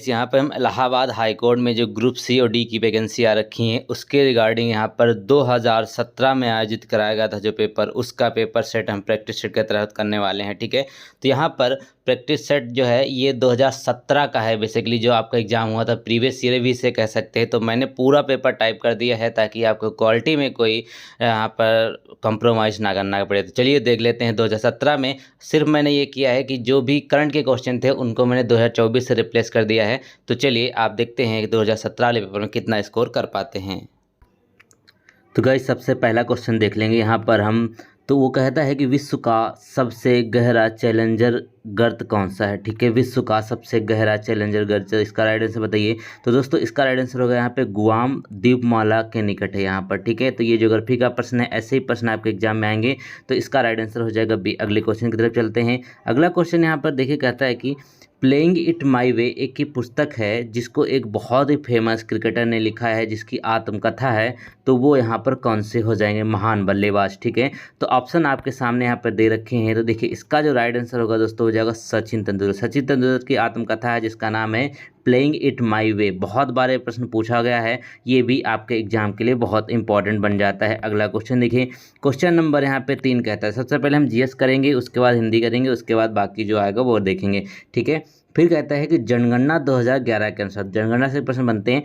यहाँ पर हम इलाहाबाद हाई कोर्ट में जो ग्रुप सी और डी की वैकेंसी आ रखी हैं उसके रिगार्डिंग यहाँ पर 2017 में आयोजित कराया गया था जो पेपर, उसका पेपर सेट हम प्रैक्टिस सेट के तहत करने वाले हैं। ठीक है, तो यहाँ पर प्रैक्टिस सेट जो है ये 2017 का है बेसिकली, जो आपका एग्जाम हुआ था प्रीवियस ईयर भी इसे कह सकते हैं। तो मैंने पूरा पेपर टाइप कर दिया है ताकि आपको क्वालिटी में कोई यहाँ पर कंप्रोमाइज़ ना करना पड़े। तो चलिए देख लेते हैं। 2017 में सिर्फ मैंने ये किया है कि जो भी करंट के क्वेश्चन थे उनको मैंने 2024 से रिप्लेस कर दिया है। तो चलिए आप देखते हैं कि 2017 वाले पेपर में कितना स्कोर कर पाते हैं। तो गाइस सबसे पहला क्वेश्चन देख लेंगे यहाँ पर हम। तो वो कहता है कि विश्व का सबसे गहरा चैलेंजर गर्त कौन सा है। ठीक है, विश्व का सबसे गहरा चैलेंजर गर्त, इसका राइट आंसर बताइए। तो दोस्तों इसका राइट आंसर होगा यहाँ पे गुआम द्वीपमाला के निकट है यहाँ पर। ठीक है, तो ये ज्योग्राफी का प्रश्न है, ऐसे ही प्रश्न आपके एग्जाम में आएंगे। तो इसका राइट आंसर हो जाएगा बी। अगले क्वेश्चन की तरफ चलते हैं। अगला क्वेश्चन यहाँ पर देखिए, कहता है कि प्लेइंग इट माई वे एक की पुस्तक है जिसको एक बहुत ही फेमस क्रिकेटर ने लिखा है, जिसकी आत्मकथा है। तो वो यहाँ पर कौन से हो जाएंगे, महान बल्लेबाज। ठीक है, तो ऑप्शन आपके सामने यहाँ पर दे रखे हैं। तो देखिए इसका जो राइट आंसर होगा दोस्तों हो जाएगा सचिन तेंदुलकर। सचिन तेंदुलकर की आत्मकथा है जिसका नाम है प्लेइंग इट माई वे। बहुत बार ये प्रश्न पूछा गया है, ये भी आपके एग्जाम के लिए बहुत इंपॉर्टेंट बन जाता है। अगला क्वेश्चन देखिए, क्वेश्चन नंबर यहाँ पे 3 कहता है। सबसे पहले हम जीएस करेंगे, उसके बाद हिंदी करेंगे, उसके बाद बाकी जो आएगा वो देखेंगे। ठीक है, फिर कहता है कि जनगणना 2011 के अनुसार, जनगणना से प्रश्न बनते हैं,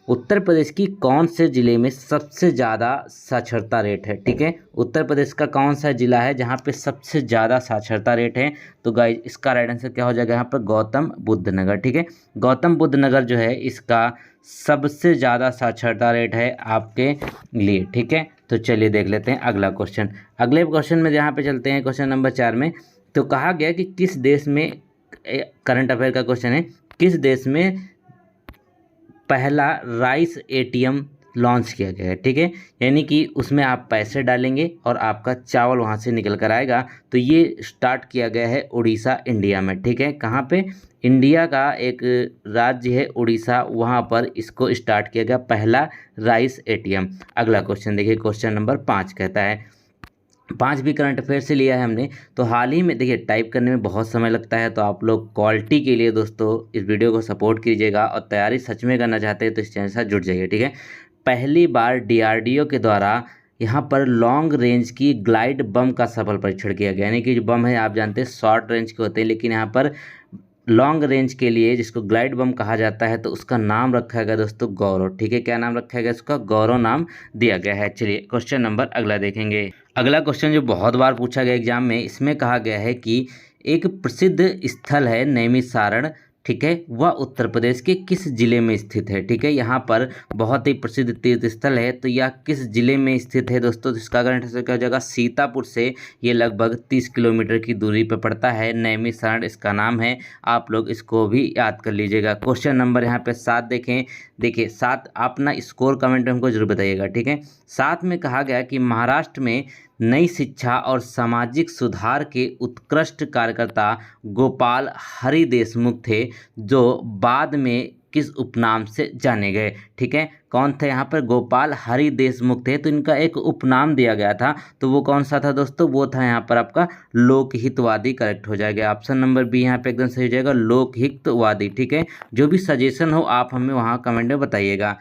उत्तर प्रदेश की कौन से ज़िले में सबसे ज़्यादा साक्षरता रेट है। ठीक है, उत्तर प्रदेश का कौन सा ज़िला है जहाँ पे सबसे ज़्यादा साक्षरता रेट है। तो गाइस इसका राइट आंसर क्या हो जाएगा यहाँ पर, गौतम बुद्ध नगर। ठीक है, गौतम बुद्ध नगर जो है इसका सबसे ज़्यादा साक्षरता रेट है आपके लिए। ठीक है, तो चलिए देख लेते हैं अगला क्वेश्चन। अगले क्वेश्चन में यहाँ पे चलते हैं, क्वेश्चन नंबर 4 में। तो कहा गया कि किस देश में, करंट अफेयर का क्वेश्चन है, किस देश में पहला राइस एटीएम लॉन्च किया गया है। ठीक है, यानी कि उसमें आप पैसे डालेंगे और आपका चावल वहाँ से निकल कर आएगा। तो ये स्टार्ट किया गया है उड़ीसा इंडिया में। ठीक है, कहाँ पे, इंडिया का एक राज्य है उड़ीसा, वहाँ पर इसको स्टार्ट किया गया पहला राइस एटीएम। अगला क्वेश्चन देखिए, क्वेश्चन नंबर 5 कहता है, 5 भी करंट अफेयर से लिया है हमने। तो हाल ही में देखिए टाइप करने में बहुत समय लगता है, तो आप लोग क्वालिटी के लिए दोस्तों इस वीडियो को सपोर्ट कीजिएगा और तैयारी सच में करना चाहते हैं तो इस चैनल से जुड़ जाइए। ठीक है, पहली बार डीआरडीओ के द्वारा यहाँ पर लॉन्ग रेंज की ग्लाइड बम का सफल परीक्षण किया गया। यानी कि जो बम है आप जानते हैं शॉर्ट रेंज के होते हैं, लेकिन यहाँ पर लॉन्ग रेंज के लिए जिसको ग्लाइड बम कहा जाता है तो उसका नाम रखा गया दोस्तों गौरव। ठीक है, क्या नाम रखा गया इसका, गौरव नाम दिया गया है। चलिए क्वेश्चन नंबर अगला देखेंगे। अगला क्वेश्चन जो बहुत बार पूछा गया एग्जाम में, इसमें कहा गया है कि एक प्रसिद्ध स्थल है नैमिषारण। ठीक है, वह उत्तर प्रदेश के किस जिले में स्थित है। ठीक है, यहाँ पर बहुत ही प्रसिद्ध तीर्थ स्थल है, तो यह किस जिले में स्थित है दोस्तों। तो इसका करंट आंसर क्या हो जाएगा, सीतापुर से ये लगभग 30 किलोमीटर की दूरी पर पड़ता है, नैमिषारण इसका नाम है। आप लोग इसको भी याद कर लीजिएगा। क्वेश्चन नंबर यहाँ पे 7 देखें। देखिए 7 अपना स्कोर कमेंट में हमको जरूर बताइएगा। ठीक है, 7 में कहा गया कि महाराष्ट्र में नई शिक्षा और सामाजिक सुधार के उत्कृष्ट कार्यकर्ता गोपाल हरि देशमुख थे, जो बाद में किस उपनाम से जाने गए। ठीक है, कौन थे यहाँ पर, गोपाल हरि देशमुख थे, तो इनका एक उपनाम दिया गया था। तो वो कौन सा था दोस्तों, वो था यहाँ पर आपका लोकहितवादी। करेक्ट हो जाएगा, ऑप्शन नंबर बी यहाँ पे एकदम सही हो जाएगा, लोकहितवादी। ठीक है, जो भी सजेशन हो आप हमें वहाँ कमेंट में बताइएगा।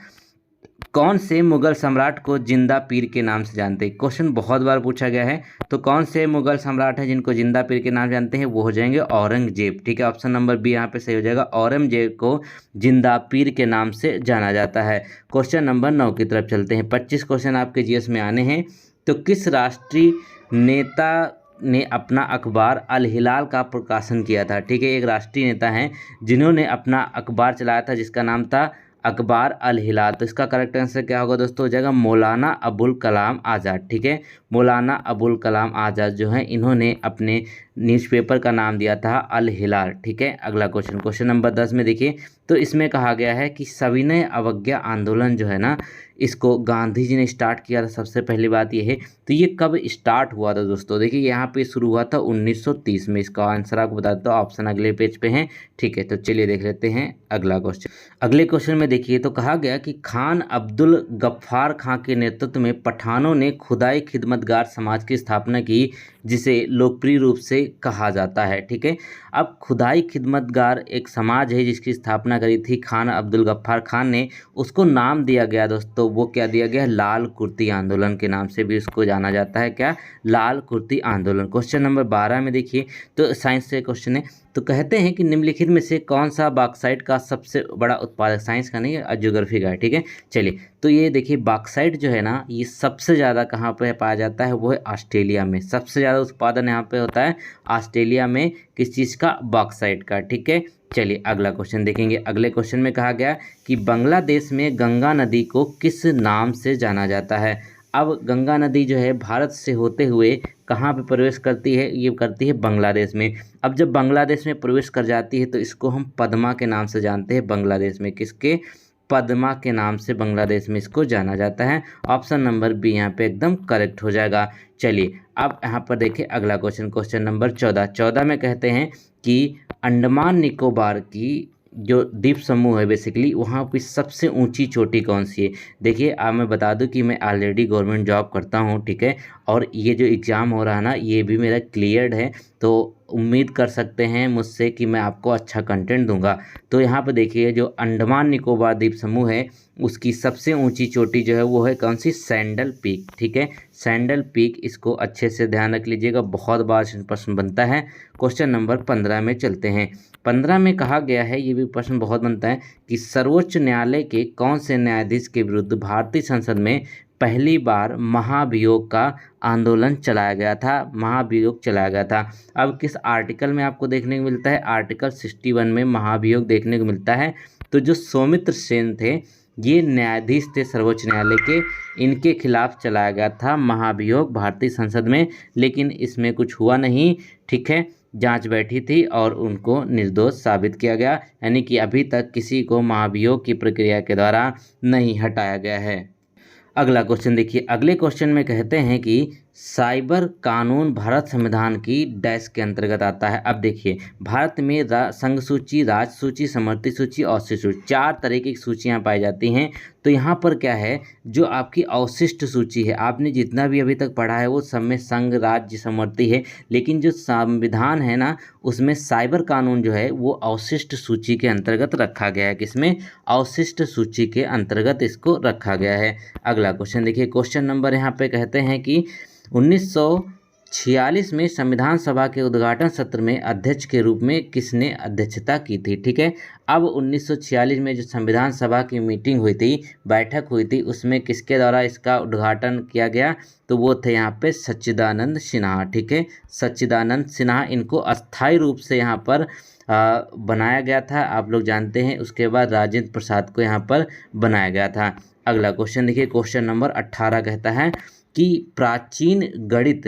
कौन से मुगल सम्राट को जिंदा पीर के नाम से जानते हैं। क्वेश्चन बहुत बार पूछा गया है, तो कौन से मुगल सम्राट हैं जिनको जिंदा पीर के नाम जानते हैं, वो हो जाएंगे औरंगजेब। ठीक है, ऑप्शन नंबर बी यहाँ पे सही हो जाएगा, औरंगजेब को जिंदा पीर के नाम से जाना जाता है। क्वेश्चन नंबर 9 की तरफ चलते हैं। 25 क्वेश्चन आपके जीएस में आने हैं। तो किस राष्ट्रीय नेता ने अपना अखबार अल हिलाल का प्रकाशन किया था। ठीक है, एक राष्ट्रीय नेता हैं जिन्होंने अपना अखबार चलाया था जिसका नाम था अखबार अल हिलाल। तो इसका करेक्ट आंसर क्या होगा दोस्तों, हो जाएगा मौलाना अबुल कलाम आज़ाद। ठीक है, मौलाना अबुल कलाम आज़ाद जो है इन्होंने अपने न्यूज़पेपर का नाम दिया था अल हिलाल। ठीक है, अगला क्वेश्चन, क्वेश्चन नंबर 10 में देखिए। तो इसमें कहा गया है कि सविनय अवज्ञा आंदोलन जो है ना, इसको गांधी जी ने स्टार्ट किया था। सबसे पहली बात ये है, तो ये कब स्टार्ट हुआ था दोस्तों, देखिए यहाँ पे शुरू हुआ था 1930 में। इसका आंसर आपको बता देता हूँ, ऑप्शन अगले पेज पे है। ठीक है, तो चलिए देख लेते हैं अगला क्वेश्चन। अगले क्वेश्चन में देखिए, तो कहा गया कि खान अब्दुल गफ्फार खां के नेतृत्व में पठानों ने खुदाई खिदमतगार समाज की स्थापना की। जिसे लोकप्रिय रूप से कहा जाता है। ठीक है, अब खुदाई खिदमतगार एक समाज है जिसकी स्थापना करी थी खान अब्दुल गफ्फार खान ने। उसको नाम दिया गया दोस्तों, वो क्या दिया गया, लाल कुर्ती आंदोलन के नाम से भी उसको जाना जाता है। क्या, लाल कुर्ती आंदोलन। क्वेश्चन नंबर 12 में देखिए, तो साइंस से क्वेश्चन है। तो कहते हैं कि निम्नलिखित में से कौन सा बॉक्साइट का सबसे बड़ा उत्पादक, साइंस का नहीं है, ज्योग्राफी का है। ठीक है, चलिए तो ये देखिए बॉक्साइट जो है ना, ये सबसे ज़्यादा कहाँ पे पाया जाता है, वो है ऑस्ट्रेलिया में। सबसे ज़्यादा उत्पादन यहाँ पे होता है ऑस्ट्रेलिया में, किस चीज़ का, बॉक्साइट का। ठीक है, चलिए अगला क्वेश्चन देखेंगे। अगले क्वेश्चन में कहा गया कि बांग्लादेश में गंगा नदी को किस नाम से जाना जाता है। अब गंगा नदी जो है भारत से होते हुए कहाँ पे प्रवेश करती है, ये करती है बांग्लादेश में। अब जब बांग्लादेश में प्रवेश कर जाती है तो इसको हम पद्मा के नाम से जानते हैं बांग्लादेश में। किसके, पद्मा के नाम से बांग्लादेश में इसको जाना जाता है। ऑप्शन नंबर बी यहाँ पे एकदम करेक्ट हो जाएगा। चलिए अब यहाँ पर देखिए अगला क्वेश्चन, क्वेश्चन नंबर 14 में कहते हैं कि अंडमान निकोबार की जो द्वीप समूह है बेसिकली, वहाँ की सबसे ऊंची चोटी कौन सी है। देखिए आप, मैं बता दूं कि मैं ऑलरेडी गवर्नमेंट जॉब करता हूँ। ठीक है, और ये जो एग्ज़ाम हो रहा है ना, ये भी मेरा क्लियर्ड है, तो उम्मीद कर सकते हैं मुझसे कि मैं आपको अच्छा कंटेंट दूंगा। तो यहाँ पर देखिए जो अंडमान निकोबार द्वीप समूह है, उसकी सबसे ऊंची चोटी जो है वो है कौन सी, सैंडल पीक। ठीक है, सैंडल पीक, इसको अच्छे से ध्यान रख लीजिएगा, बहुत बार प्रश्न बनता है। क्वेश्चन नंबर 15 में चलते हैं। 15 में कहा गया है, ये भी प्रश्न बहुत बनता है, कि सर्वोच्च न्यायालय के कौन से न्यायाधीश के विरुद्ध भारतीय संसद में पहली बार महाभियोग का आंदोलन चलाया गया था, महाभियोग चलाया गया था। अब किस आर्टिकल में आपको देखने को मिलता है, आर्टिकल 61 में महाभियोग देखने को मिलता है। तो जो सौमित्र सेन थे, ये न्यायाधीश थे सर्वोच्च न्यायालय के, इनके खिलाफ चलाया गया था महाभियोग भारतीय संसद में, लेकिन इसमें कुछ हुआ नहीं। ठीक है, जांच बैठी थी और उनको निर्दोष साबित किया गया, यानी कि अभी तक किसी को महाभियोग की प्रक्रिया के द्वारा नहीं हटाया गया है। अगला क्वेश्चन देखिए, अगले क्वेश्चन में कहते हैं कि साइबर कानून भारत संविधान की डैश के अंतर्गत आता है। अब देखिए भारत में संघ सूची, राज्य सूची, समवर्ती सूची, अवशिष्ट सूची, 4 तरह की सूचियां पाई जाती हैं। तो यहाँ पर क्या है, जो आपकी अवशिष्ट सूची है, आपने जितना भी अभी तक पढ़ा है वो सब में संघ, राज्य, समवर्ती है, लेकिन जो संविधान है ना, उसमें साइबर कानून जो है वो अवशिष्ट सूची के अंतर्गत रखा गया है। किसमें, अवशिष्ट सूची के अंतर्गत इसको रखा गया है। अगला क्वेश्चन देखिए, क्वेश्चन नंबर यहाँ पे कहते हैं कि 1946 में संविधान सभा के उद्घाटन सत्र में अध्यक्ष के रूप में किसने अध्यक्षता की थी। ठीक है, अब 1946 में जो संविधान सभा की मीटिंग हुई थी, बैठक हुई थी, उसमें किसके द्वारा इसका उद्घाटन किया गया, तो वो थे यहाँ पे सच्चिदानंद सिन्हा। ठीक है, सच्चिदानंद सिन्हा, इनको अस्थायी रूप से यहाँ पर बनाया गया था, आप लोग जानते हैं। उसके बाद राजेंद्र प्रसाद को यहाँ पर बनाया गया था। अगला क्वेश्चन देखिए, क्वेश्चन नंबर 18 कहता है कि प्राचीन गणित,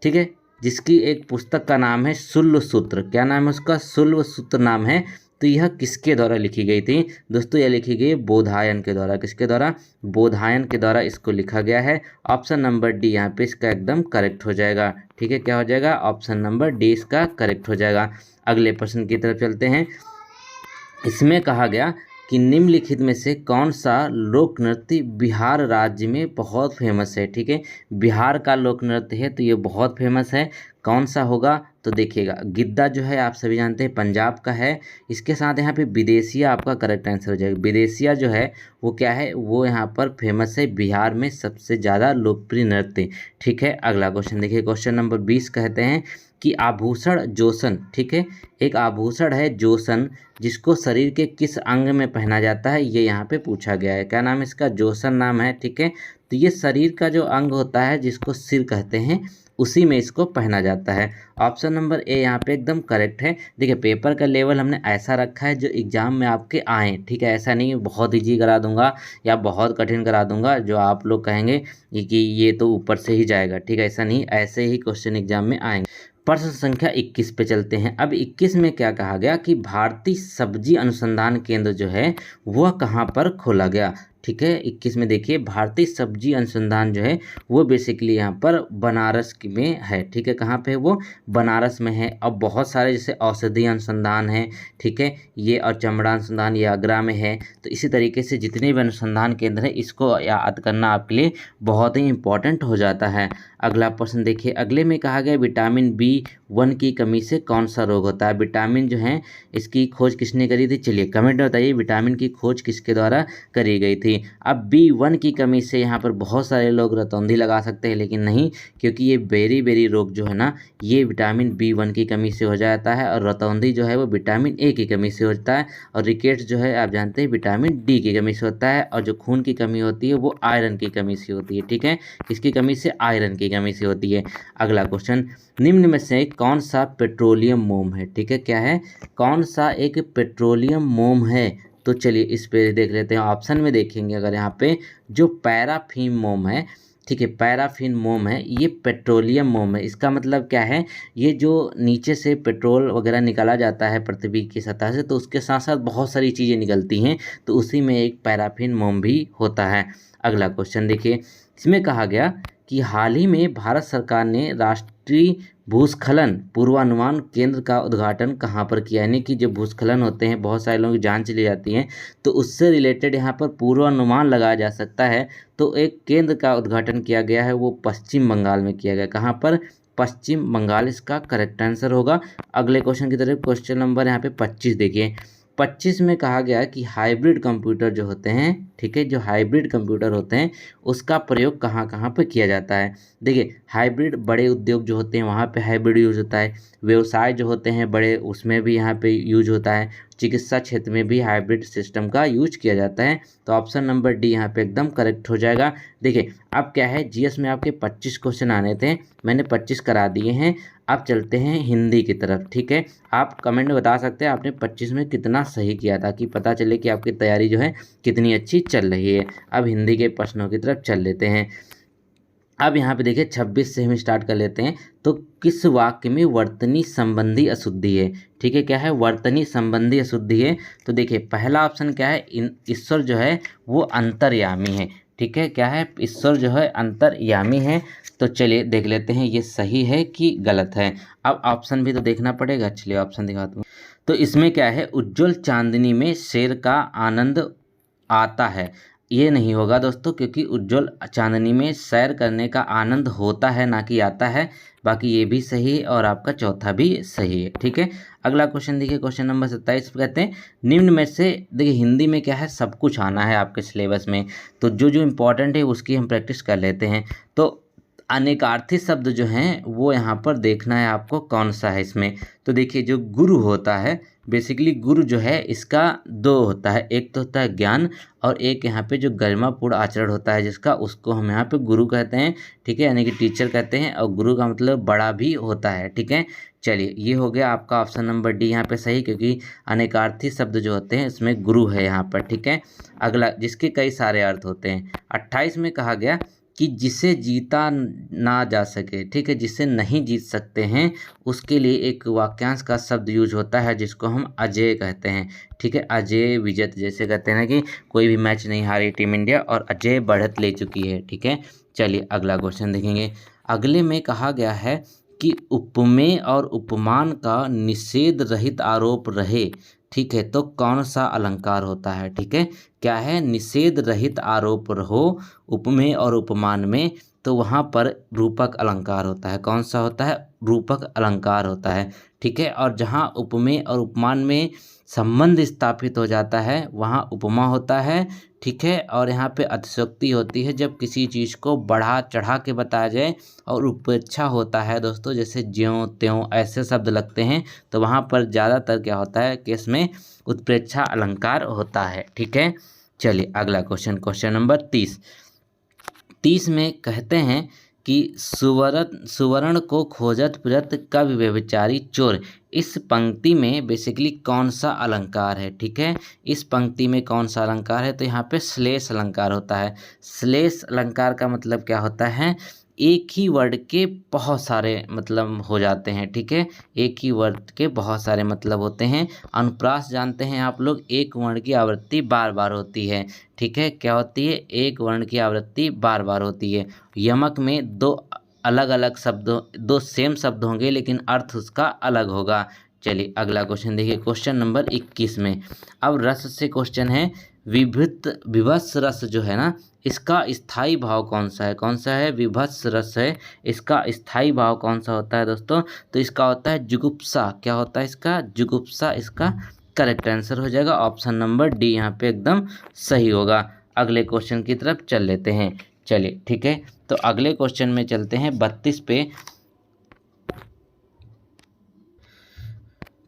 ठीक है, जिसकी एक पुस्तक का नाम है शुल्ब सूत्र, क्या नाम है उसका, शुल्ब सूत्र नाम है, तो यह किसके द्वारा लिखी गई थी दोस्तों, यह लिखी गई बोधायन के द्वारा। किसके द्वारा, बोधायन के द्वारा इसको लिखा गया है। ऑप्शन नंबर डी यहाँ पे इसका एकदम करेक्ट हो जाएगा। ठीक है, क्या हो जाएगा, ऑप्शन नंबर डी इसका करेक्ट हो जाएगा। अगले प्रश्न की तरफ चलते हैं। इसमें कहा गया कि निम्नलिखित में से कौन सा लोक नृत्य बिहार राज्य में बहुत फेमस है। ठीक है, बिहार का लोक नृत्य है तो ये बहुत फेमस है, कौन सा होगा, तो देखिएगा गिद्दा जो है आप सभी जानते हैं पंजाब का है। इसके साथ यहाँ पे विदेशिया आपका करेक्ट आंसर हो जाएगा। विदेशिया जो है वो क्या है, वो यहाँ पर फेमस है, बिहार में सबसे ज़्यादा लोकप्रिय नृत्य। ठीक है, अगला क्वेश्चन देखिए, क्वेश्चन नंबर 20 कहते हैं कि आभूषण जोसन, ठीक है, एक आभूषण है जोसन, जिसको शरीर के किस अंग में पहना जाता है, ये यहाँ पे पूछा गया है। क्या नाम है इसका, जोसन नाम है। ठीक है, तो ये शरीर का जो अंग होता है जिसको सिर कहते हैं, उसी में इसको पहना जाता है। ऑप्शन नंबर ए यहाँ पे एकदम करेक्ट है। देखिए पेपर का लेवल हमने ऐसा रखा है जो एग्जाम में आपके आए, ठीक है, ऐसा नहीं बहुत इजी करा दूंगा या बहुत कठिन करा दूंगा जो आप लोग कहेंगे कि ये तो ऊपर से ही जाएगा। ठीक है, ऐसा नहीं, ऐसे ही क्वेश्चन एग्जाम में आएंगे। प्रश्न संख्या 21 पे चलते हैं। अब 21 में क्या कहा गया कि भारतीय सब्जी अनुसंधान केंद्र जो है वह कहाँ पर खोला गया। ठीक है। 21 में देखिए भारतीय सब्जी अनुसंधान जो है वो बेसिकली यहाँ पर बनारस में है, ठीक है। कहाँ पे है वो? बनारस में है। अब बहुत सारे जैसे औषधि अनुसंधान है, ठीक है, ये, और चमड़ा अनुसंधान ये आगरा में है। तो इसी तरीके से जितने भी अनुसंधान केंद्र है इसको याद करना आपके लिए बहुत ही इंपॉर्टेंट हो जाता है। अगला प्रश्न देखिए, अगले में कहा गया विटामिन B1 की कमी से कौन सा रोग होता है। विटामिन जो है इसकी खोज किसने करी थी? चलिए कमेंट में बताइए विटामिन की खोज किसके द्वारा करी गई थी। अब B1 की कमी से यहाँ पर बहुत सारे लोग रतौंधी लगा सकते हैं, लेकिन नहीं, क्योंकि ये बेरी रोग जो है ना ये विटामिन B1 की कमी से हो जाता है, और रतौंधी जो है वो विटामिन A की कमी से होता है, और रिकेट्स जो है आप जानते हैं विटामिन D की कमी से होता है, और जो खून की कमी होती है वो आयरन की कमी से होती है, ठीक है। किसकी कमी से? आयरन की कमी से होती है। अगला क्वेश्चन, निम्न में से कौन सा पेट्रोलियम मोम है? ठीक है, क्या है? कौन सा एक पेट्रोलियम मोम है? तो चलिए इस पे देख लेते हैं। ऑप्शन में देखेंगे अगर यहाँ पे जो पैराफिन मोम है, ठीक है, पैराफिन मोम है, ये पेट्रोलियम मोम है। इसका मतलब क्या है? ये जो नीचे से पेट्रोल वगैरह निकाला जाता है पृथ्वी की सतह से, तो उसके साथ साथ बहुत सारी चीज़ें निकलती हैं, तो उसी में एक पैराफिन मोम भी होता है। अगला क्वेश्चन देखिए, इसमें कहा गया कि हाल ही में भारत सरकार ने राष्ट्रीय भूस्खलन पूर्वानुमान केंद्र का उद्घाटन कहाँ पर किया। यानी कि जो भूस्खलन होते हैं, बहुत सारे लोगों की जान चली जाती है, तो उससे रिलेटेड यहाँ पर पूर्वानुमान लगाया जा सकता है। तो एक केंद्र का उद्घाटन किया गया है, वो पश्चिम बंगाल में किया गया। कहाँ पर? पश्चिम बंगाल इसका करेक्ट आंसर होगा। अगले क्वेश्चन की तरफ, क्वेश्चन नंबर यहाँ पे 25 देखिए। 25 में कहा गया कि हाइब्रिड कंप्यूटर जो होते हैं, ठीक है, जो हाइब्रिड कंप्यूटर होते हैं उसका प्रयोग कहाँ कहाँ पर किया जाता है। देखिए हाइब्रिड बड़े उद्योग जो होते हैं वहाँ पे हाइब्रिड यूज होता है, व्यवसाय जो होते हैं बड़े उसमें भी यहाँ पे यूज होता है, चिकित्सा क्षेत्र में भी हाइब्रिड सिस्टम का यूज किया जाता है। तो ऑप्शन नंबर डी यहाँ पे एकदम करेक्ट हो जाएगा। देखिए अब क्या है, जीएस में आपके 25 क्वेश्चन आने थे, मैंने 25 करा दिए हैं। अब चलते हैं हिंदी की तरफ, ठीक है। आप कमेंट में बता सकते हैं आपने 25 में कितना सही किया, ताकि पता चले कि आपकी तैयारी जो है कितनी अच्छी चल रही है। अब हिंदी के प्रश्नों की तरफ चल लेते हैं। अब यहाँ पे देखिए 26 से हम स्टार्ट कर लेते हैं। तो किस वाक्य में वर्तनी संबंधी अशुद्धि है? ठीक है, क्या है? वर्तनी संबंधी अशुद्धि है। तो देखिए पहला ऑप्शन क्या है, ईश्वर जो है वो अंतर्यामी है, ठीक है। क्या है? ईश्वर जो है अंतर्यामी है। तो चलिए देख लेते हैं ये सही है कि गलत है। अब ऑप्शन भी तो देखना पड़ेगा, चलिए ऑप्शन दिखाता हूँ। तो इसमें क्या है, उज्जवल चांदनी में शेर का आनंद आता है, ये नहीं होगा दोस्तों, क्योंकि उज्जवल चांदनी में सैर करने का आनंद होता है ना कि आता है। बाकी ये भी सही है और आपका चौथा भी सही है, ठीक है। अगला क्वेश्चन देखिए, क्वेश्चन नंबर 27 कहते हैं निम्न में से, देखिए हिंदी में क्या है, सब कुछ आना है आपके सिलेबस में, तो जो जो इम्पोर्टेंट है उसकी हम प्रैक्टिस कर लेते हैं। तो अनेकार्थी शब्द जो हैं वो यहाँ पर देखना है आपको कौन सा है इसमें। तो देखिए जो गुरु होता है, बेसिकली गुरु जो है इसका दो होता है, एक तो होता है ज्ञान, और एक यहाँ पे जो गरिमापूर्ण आचरण होता है जिसका, उसको हम यहाँ पे गुरु कहते हैं, ठीक है, यानी कि टीचर कहते हैं। और गुरु का मतलब बड़ा भी होता है, ठीक है। चलिए ये हो गया आपका ऑप्शन नंबर डी यहाँ पे सही, क्योंकि अनेकार्थी शब्द जो होते हैं इसमें गुरु है यहाँ पर, ठीक है। अगला जिसके कई सारे अर्थ होते हैं। 28 में कहा गया कि जिसे जीता ना जा सके, ठीक है, जिसे नहीं जीत सकते हैं उसके लिए एक वाक्यांश का शब्द यूज होता है जिसको हम अजेय कहते हैं, ठीक है। अजेय विजत, जैसे कहते हैं ना कि कोई भी मैच नहीं हारी टीम इंडिया और अजेय बढ़त ले चुकी है, ठीक है। चलिए अगला क्वेश्चन देखेंगे। अगले में कहा गया है कि उपमेय और उपमान का निषेध रहित आरोप रहे, ठीक है, तो कौन सा अलंकार होता है? ठीक है, क्या है? निषेध रहित आरोप रहो उपमेय और उपमान में, तो वहाँ पर रूपक अलंकार होता है। कौन सा होता है? रूपक अलंकार होता है, ठीक है। और जहाँ उपमेय और उपमान में संबंध स्थापित हो जाता है वहाँ उपमा होता है, ठीक है। और यहाँ पे अतिशयोक्ति होती है जब किसी चीज़ को बढ़ा चढ़ा के बताया जाए, और उपेक्षा होता है दोस्तों, जैसे ज्यों त्यों ऐसे शब्द लगते हैं, तो वहाँ पर ज़्यादातर क्या होता है केस में उत्प्रेक्षा अलंकार होता है, ठीक है। चलिए अगला क्वेश्चन, क्वेश्चन नंबर 30 में कहते हैं कि सुवर्ण को खोजत फिरत कवि व्यभिचारी चोर, इस पंक्ति में बेसिकली कौन सा अलंकार है? ठीक है, इस पंक्ति में कौन सा अलंकार है? तो यहाँ पे श्लेष अलंकार होता है। श्लेष अलंकार का मतलब क्या होता है? एक ही वर्ड के बहुत सारे मतलब हो जाते हैं, ठीक है। एक ही वर्ड के बहुत सारे मतलब होते हैं। अनुप्रास जानते हैं आप लोग, एक वर्ण की आवृत्ति बार बार होती है, ठीक है। क्या होती है? एक वर्ण की आवृत्ति बार बार होती है। यमक में दो अलग अलग शब्दों, दो सेम शब्द होंगे लेकिन अर्थ उसका अलग होगा। चलिए अगला क्वेश्चन देखिए, क्वेश्चन नंबर 21 में। अब रस से क्वेश्चन है, विभत्स रस जो है ना, इसका स्थाई भाव कौन सा है? कौन सा है? विभत्स रस है, इसका स्थाई भाव कौन सा होता है दोस्तों? तो इसका होता है जुगुप्सा। क्या होता है इसका? जुगुप्सा इसका करेक्ट आंसर हो जाएगा। ऑप्शन नंबर डी यहाँ पे एकदम सही होगा। अगले क्वेश्चन की तरफ चल लेते हैं। चलिए ठीक है, तो अगले क्वेश्चन में चलते हैं 32 पे।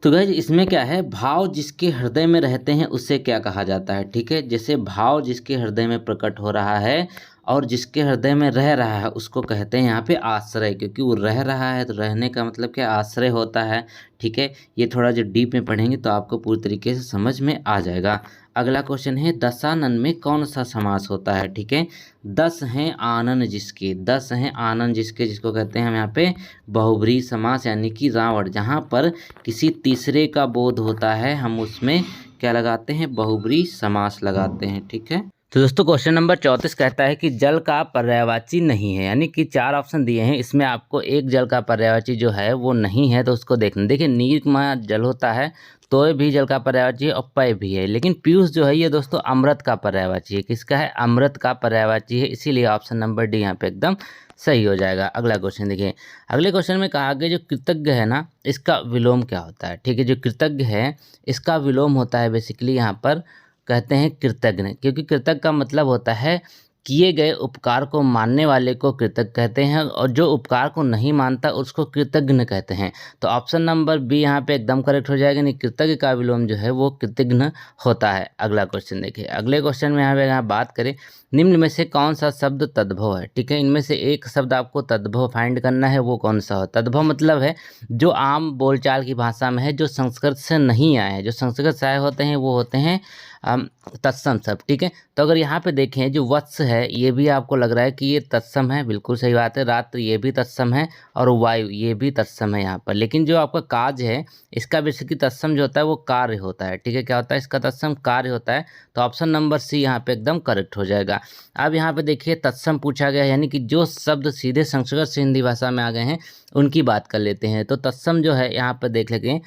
तो गाइज इसमें क्या है, भाव जिसके हृदय में रहते हैं उससे क्या कहा जाता है, ठीक है। जैसे भाव जिसके हृदय में प्रकट हो रहा है और जिसके हृदय में रह रहा है उसको कहते हैं यहाँ पे आश्रय, क्योंकि वो रह रहा है तो रहने का मतलब क्या, आश्रय होता है, ठीक है। ये थोड़ा जो डीप में पढ़ेंगे तो आपको पूरी तरीके से समझ में आ जाएगा। अगला क्वेश्चन है, दशानन में कौन सा समास होता है, ठीक है। 10 हैं आनन जिसके, 10 हैं आनन जिसके, जिसको कहते हैं हम यहाँ पे बहुब्रीहि समास, यानी कि रावण। जहाँ पर किसी तीसरे का बोध होता है हम उसमें क्या लगाते हैं, बहुब्रीहि समास लगाते हैं, ठीक है। तो दोस्तों क्वेश्चन नंबर 34 कहता है कि जल का पर्यायवाची नहीं है, यानी कि 4 ऑप्शन दिए हैं, इसमें आपको एक जल का पर्यायवाची जो है वो नहीं है, तो उसको देखना। देखिए नीर में जल होता है, तोय भी जल का पर्यायवाची है और पय भी है, लेकिन पीयूष जो है ये दोस्तों अमृत का पर्यायवाची है। किसका है? अमृत का पर्यायवाची है, इसीलिए ऑप्शन नंबर डी यहाँ पे एकदम सही हो जाएगा। अगला क्वेश्चन देखिए, अगले क्वेश्चन में कहा गया जो कृतज्ञ है ना, इसका विलोम क्या होता है, ठीक है। जो कृतज्ञ है इसका विलोम होता है बेसिकली यहाँ पर कहते हैं कृतज्ञ, क्योंकि कृतज्ञ का मतलब होता है किए गए उपकार को मानने वाले को कृतज्ञ कहते हैं, और जो उपकार को नहीं मानता उसको कृतज्ञ कहते हैं। तो ऑप्शन नंबर बी यहाँ पे एकदम करेक्ट हो जाएगा, नहीं कृतज्ञ का विलोम जो है वो कृतज्ञ होता है। अगला क्वेश्चन देखिए, अगले क्वेश्चन में यहाँ बात करें, निम्न में से कौन सा शब्द तद्भव है, ठीक है। इनमें से एक शब्द आपको तद्भव फाइंड करना है, वो कौन सा हो। तद्भव मतलब है जो आम बोलचाल की भाषा में है, जो संस्कृत से नहीं आए हैं। जो संस्कृत से आए होते हैं वो होते हैं तत्सम शब्द, ठीक है। तो अगर यहाँ पे देखें जो वत्स है ये भी आपको लग रहा है कि ये तत्सम है, बिल्कुल सही बात है। रात्र ये भी तत्सम है और वायु ये भी तत्सम है यहाँ पर, लेकिन जो आपका काज है इसका बेसिकली तत्सम जो होता है वो कार्य होता है, ठीक है। क्या होता है इसका? तत्सम कार्य होता है। तो ऑप्शन नंबर सी यहाँ पे एकदम करेक्ट हो जाएगा। अब यहाँ पे देखिए तत्सम पूछा गया है, यानी कि जो शब्द सीधे संस्कृत से हिंदी भाषा में आ गए हैं उनकी बात कर लेते हैं। तो तत्सम जो है यहाँ पर देख लेते हैं,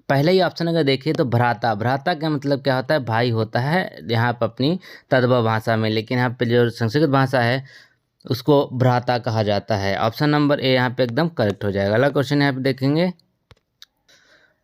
पहले ही ऑप्शन अगर देखिए तो भ्राता, भ्राता का मतलब क्या होता है? भाई होता है यहाँ पर अपनी तद्भव भाषा में, लेकिन यहाँ पे जो संस्कृत भाषा है उसको भ्राता कहा जाता है। ऑप्शन नंबर ए यहाँ पे एकदम करेक्ट हो जाएगा। अगला क्वेश्चन यहाँ पे देखेंगे,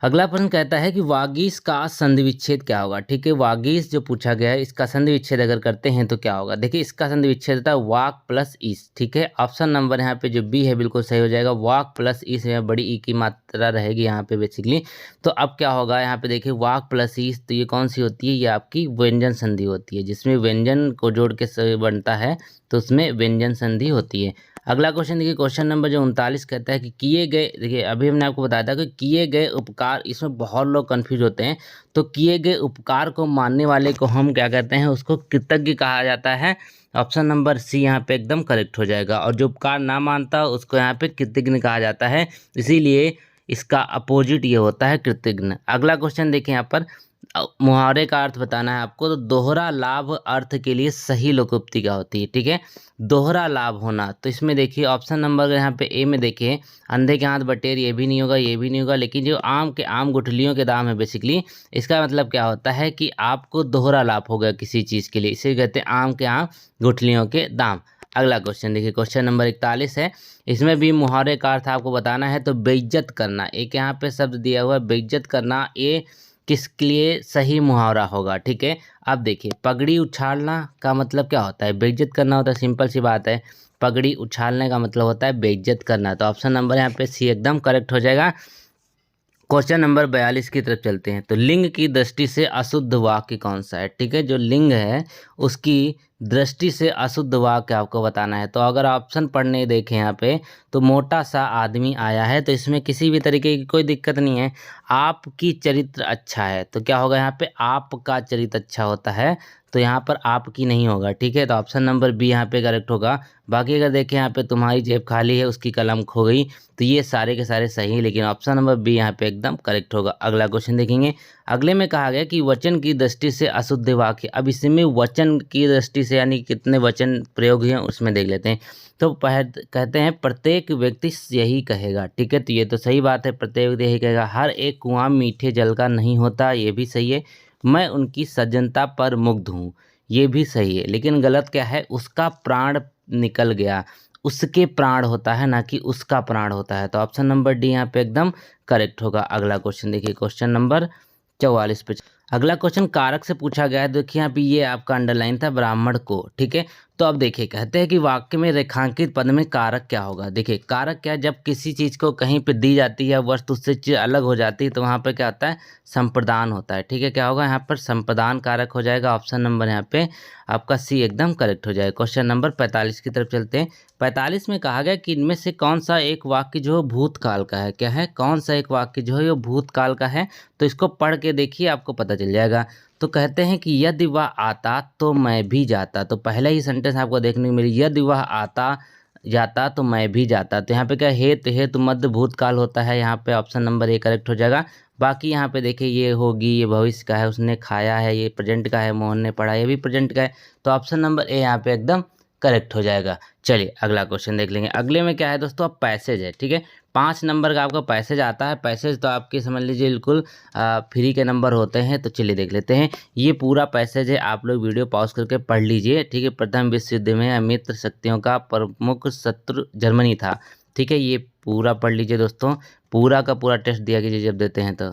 अगला प्रश्न कहता है कि वागीश का संधि विच्छेद क्या होगा, ठीक है। वागीश जो पूछा गया है इसका संधि विच्छेद अगर करते हैं तो क्या होगा। देखिए इसका संधि विच्छेद होता है वाक प्लस ईस, ठीक है। ऑप्शन नंबर यहाँ पे जो बी है बिल्कुल सही हो जाएगा। वाक प्लस ईस में बड़ी ई की मात्रा रहेगी यहाँ पे बेसिकली। तो अब क्या होगा यहाँ पे देखिए वाक प्लस ईस, तो ये कौन सी होती है? ये आपकी व्यंजन संधि होती है, जिसमें व्यंजन को जोड़ के बनता है तो उसमें व्यंजन संधि होती है। अगला क्वेश्चन देखिए, क्वेश्चन नंबर जो 39 कहता है कि किए गए, देखिए अभी हमने आपको बताया था कि किए गए उपकार, इसमें बहुत लोग कंफ्यूज होते हैं। तो किए गए उपकार को मानने वाले को हम क्या कहते हैं? उसको कृतज्ञ कहा जाता है। ऑप्शन नंबर सी यहाँ पे एकदम करेक्ट हो जाएगा। और जो उपकार ना मानता उसको यहाँ पे कृतज्ञ कहा जाता है, इसीलिए इसका अपोजिट ये होता है कृतज्ञ। अगला क्वेश्चन देखें, यहाँ पर मुहावरे का अर्थ बताना है आपको। तो दोहरा लाभ अर्थ के लिए सही लोकोक्ति क्या होती है, ठीक है। दोहरा लाभ होना, तो इसमें देखिए ऑप्शन नंबर यहाँ पे ए में देखिए, अंधे के हाथ बटेर, ये भी नहीं होगा, ये भी नहीं होगा। लेकिन जो आम के आम गुठलियों के दाम है बेसिकली, इसका मतलब क्या होता है कि आपको दोहरा लाभ होगा किसी चीज़ के लिए, इसे कहते हैं आम के आम गुठलियों के दाम। अगला क्वेश्चन देखिए, क्वेश्चन नंबर 41 है, इसमें भी मुहावरे का अर्थ आपको बताना है। तो बेइज्जत करना, एक यहाँ पे शब्द दिया हुआ है बेइज्जत करना, ये किसके लिए सही मुहावरा होगा, ठीक है। अब देखिए पगड़ी उछालना का मतलब क्या होता है? बेइज्जत करना होता है, सिंपल सी बात है। पगड़ी उछालने का मतलब होता है बेइज्जत करना। तो ऑप्शन नंबर यहाँ पे सी एकदम करेक्ट हो जाएगा। क्वेश्चन नंबर 42 की तरफ चलते हैं। तो लिंग की दृष्टि से अशुद्ध वाक्य कौन सा है, ठीक है। जो लिंग है उसकी दृष्टि से अशुद्ध वाक्य आपको बताना है। तो अगर ऑप्शन पढ़ने देखें यहाँ पे, तो मोटा सा आदमी आया है, तो इसमें किसी भी तरीके की कोई दिक्कत नहीं है। आपकी चरित्र अच्छा है, तो क्या होगा यहाँ पे, आपका चरित्र अच्छा होता है, तो यहाँ पर आपकी नहीं होगा, ठीक है। तो ऑप्शन नंबर बी यहाँ पे करेक्ट होगा। बाकी अगर देखें यहाँ पे, तुम्हारी जेब खाली है उसकी कलम खो गई, तो ये सारे के सारे सही, लेकिन ऑप्शन नंबर बी यहाँ पे एकदम करेक्ट होगा। अगला क्वेश्चन देखेंगे। अगले में कहा गया कि वचन की दृष्टि से अशुद्ध वाक्य। अब इसमें वचन की दृष्टि से यानी कितने वचन प्रयोग हैं उसमें देख लेते हैं। तो कहते हैं प्रत्येक व्यक्ति यही कहेगा, ठीक है। तो ये तो सही बात है, प्रत्येक व्यक्ति यही कहेगा। हर एक कुआं मीठे जल का नहीं होता, ये भी सही है। मैं उनकी सज्जनता पर मुग्ध हूँ, ये भी सही है। लेकिन गलत क्या है, उसका प्राण निकल गया। उसके प्राण होता है, ना कि उसका प्राण होता है। तो ऑप्शन नंबर डी यहाँ पे एकदम करेक्ट होगा। अगला क्वेश्चन देखिए, क्वेश्चन नंबर 44 पे। अगला क्वेश्चन कारक से पूछा गया है। देखिए यहाँ पे ये आपका अंडरलाइन था, ब्राह्मण को, ठीक है। तो अब देखिए, कहते हैं कि वाक्य में रेखांकित पद में कारक क्या होगा। देखिए कारक क्या, जब किसी चीज़ को कहीं पे दी जाती है, वस्तु उससे चीज़ अलग हो जाती है, तो वहाँ पे क्या होता है, संप्रदान होता है, ठीक है। क्या होगा यहाँ पर, संप्रदान कारक हो जाएगा। ऑप्शन नंबर यहाँ पे आपका सी एकदम करेक्ट हो जाएगा। क्वेश्चन नंबर 45 की तरफ चलते हैं। 45 में कहा गया कि इनमें से कौन सा एक वाक्य जो है भूतकाल का है। क्या है, कौन सा एक वाक्य जो है वो भूतकाल का है। तो इसको पढ़ के देखिए, आपको पता चल जाएगा। तो कहते हैं कि यदि वह आता तो मैं भी जाता। तो पहला ही सेंटेंस आपको देखने को मिली, यदि वह आता जाता तो मैं भी जाता। तो यहाँ पे क्या, हेतु मध्य भूतकाल होता है। यहाँ पे ऑप्शन नंबर ए करेक्ट हो जाएगा। बाकी यहाँ पे देखिए, ये होगी, ये भविष्य का है, उसने खाया है, ये प्रेजेंट का है, मोहन ने पढ़ा, ये भी प्रेजेंट का है। तो ऑप्शन नंबर ए यहाँ पे एकदम करेक्ट हो जाएगा। चलिए अगला क्वेश्चन देख लेंगे। अगले में क्या है दोस्तों, अब पैसेज है, ठीक है। 5 नंबर का आपका पैसेज आता है। पैसेज तो आपके समझ लीजिए बिल्कुल फ्री के नंबर होते हैं। तो चलिए देख लेते हैं। ये पूरा पैसेज है, आप लोग वीडियो पॉज करके पढ़ लीजिए, ठीक है। प्रथम विश्व युद्ध में मित्र शक्तियों का प्रमुख शत्रु जर्मनी था, ठीक है। ये पूरा पढ़ लीजिए दोस्तों, पूरा का पूरा टेस्ट दिया कीजिए जब देते हैं तो।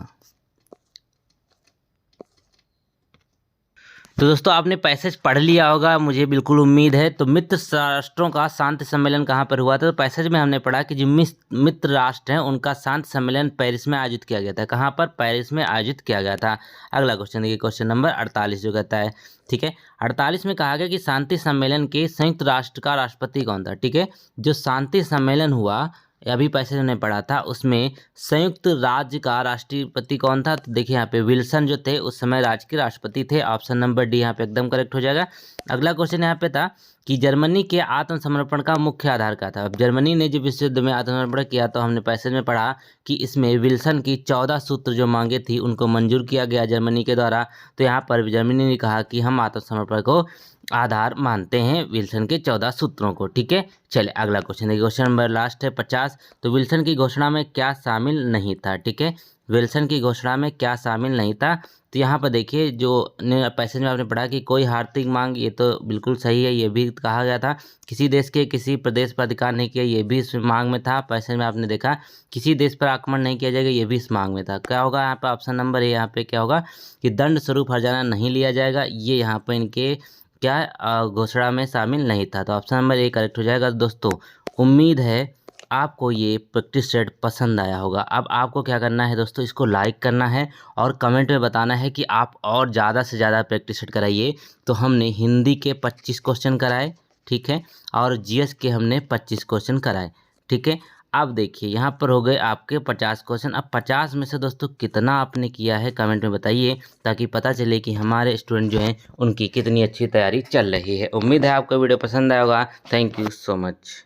तो दोस्तों आपने पैसेज पढ़ लिया होगा, मुझे बिल्कुल उम्मीद है। तो मित्र राष्ट्रों का शांति सम्मेलन कहाँ पर हुआ था। तो पैसेज में हमने पढ़ा कि जो मित्र राष्ट्र हैं उनका शांति सम्मेलन पेरिस में आयोजित किया गया था। कहाँ पर, पेरिस में आयोजित किया गया था। अगला क्वेश्चन देखिए, क्वेश्चन नंबर 48 जो कहता है, ठीक है। 48 में कहा गया कि शांति सम्मेलन के संयुक्त राष्ट्र का राष्ट्रपति कौन था, ठीक है। जो शांति सम्मेलन हुआ, अभी पैसेज हमने पढ़ा था, उसमें संयुक्त राज्य का राष्ट्रपति कौन था। तो देखिए यहाँ पे विल्सन जो थे उस समय राज्य के राष्ट्रपति थे। ऑप्शन नंबर डी यहाँ पे एकदम करेक्ट हो जाएगा। अगला क्वेश्चन यहाँ पे था कि जर्मनी के आत्मसमर्पण का मुख्य आधार क्या था। अब जर्मनी ने जब विश्व युद्ध में आत्मसमर्पण किया, तो हमने पैसेज में पढ़ा कि इसमें विल्सन की 14 सूत्र जो मांगे थी उनको मंजूर किया गया जर्मनी के द्वारा। तो यहाँ पर जर्मनी ने कहा कि हम आत्मसमर्पण को आधार मानते हैं, विल्सन के 14 सूत्रों को, ठीक है। चलिए अगला क्वेश्चन देखिए, क्वेश्चन नंबर लास्ट है 50। तो विल्सन की घोषणा में क्या शामिल नहीं था, ठीक है। विल्सन की घोषणा में क्या शामिल नहीं था। तो यहाँ पर देखिए, जो पैसेज में आपने पढ़ा कि कोई आर्थिक मांग, ये तो बिल्कुल सही है, ये भी कहा गया था। किसी देश के किसी प्रदेश पर अधिकार नहीं किया, ये भी इस मांग में था। पैसेज में आपने देखा किसी देश पर आक्रमण नहीं किया जाएगा, ये भी इस मांग में था। क्या होगा यहाँ पर, ऑप्शन नंबर ए यहाँ पे क्या होगा कि दंड स्वरूप हर्जाना नहीं लिया जाएगा, ये यहाँ पर इनके क्या घोषणा में शामिल नहीं था। तो ऑप्शन नंबर ए करेक्ट हो जाएगा। दोस्तों उम्मीद है आपको ये प्रैक्टिस सेट पसंद आया होगा। अब आपको क्या करना है दोस्तों, इसको लाइक करना है और कमेंट में बताना है कि आप और ज़्यादा से ज़्यादा प्रैक्टिस सेट कराइए। तो हमने हिंदी के 25 क्वेश्चन कराए, ठीक है, और जीएस के हमने 25 क्वेश्चन कराए, ठीक है। अब देखिए यहाँ पर हो गए आपके 50 क्वेश्चन। अब 50 में से दोस्तों कितना आपने किया है कमेंट में बताइए, ताकि पता चले कि हमारे स्टूडेंट जो हैं उनकी कितनी अच्छी तैयारी चल रही है। उम्मीद है आपको वीडियो पसंद आया होगा। Thank you so much.